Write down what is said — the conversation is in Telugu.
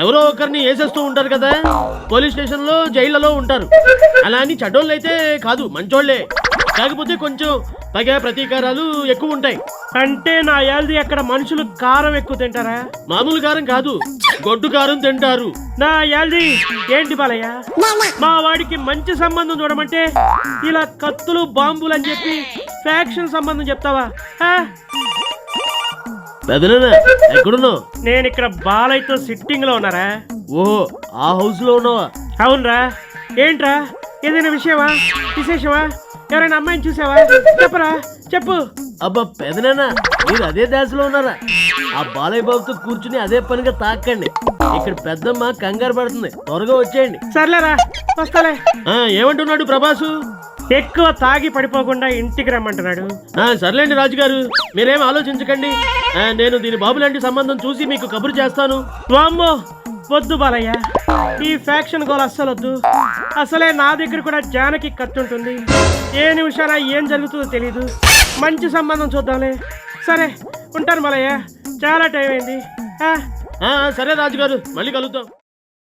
ఎవరో ఒకరిని వేసేస్తూ ఉంటారు కదా, పోలీస్ స్టేషన్లో జైళ్లలో ఉంటారు. అలా అని చెడ్డోళ్ళు అయితే కాదు, మంచోళ్లే. కాకపోతే కొంచెం పగ ప్రతీకారాలు ఎక్కువ ఉంటాయి. అంటే నా యాల్ది అక్కడ మనుషులు కారం ఎక్కువ తింటారా? మామూలు కారం కాదు, గొడ్డు కారం తింటారు. నా యాల్ది ఏంటి బాలయ్య, మా వాడికి మంచి సంబంధం చూడమంటే ఇలా కత్తులు బాంబులు అని చెప్పి ఫ్యాక్షన్ సంబంధం చెప్తావా? పెదనా ఎక్కడున్నావు? నేను ఇక్కడ బాలయ్యతో సిట్టింగ్ లో ఉన్నారా? ఓహో, ఆ హౌస్ లో ఉన్నావా? అవునరా. ఏంట్రా, ఏదైనా విషయమా, విశేషమా? ఎవరైనా అమ్మాయిని చూసావా? చెప్పరా, చెప్పు. అబ్బా పెదనా, మీరు అదే దాసలో ఉన్నారా? ఆ బాలయ్య బాబుతో కూర్చుని అదే పనిగా తాకండి. ఇక్కడ పెద్దమ్మ కంగారు పడుతుంది, త్వరగా వచ్చేయండి. సర్లేరా, వస్తాలే. ఏమంటున్నాడు ప్రభాసు? ఎక్కువ తాగి పడిపోకుండా ఇంటికి రమ్మంటున్నాడు. సర్లేండి రాజుగారు, మీరేం ఆలోచించకండి. నేను దీని బాబు లాంటి సంబంధం చూసి మీకు కబురు చేస్తాను. వామ్మో, వద్దు బాలయ్య, ఈ ఫ్యాక్షన్ గోల్ అస్సలు వద్దు. అసలే నా దగ్గర కూడా జానకి కత్తుంటుంది. ఏ నిమిషాన ఏం జరుగుతుందో తెలీదు. మంచి సంబంధం చూద్దాంలే. సరే ఉంటాను బాలయ్య, చాలా టైం అయింది. సరే రాజుగారు, మళ్ళీ కలుద్దాం.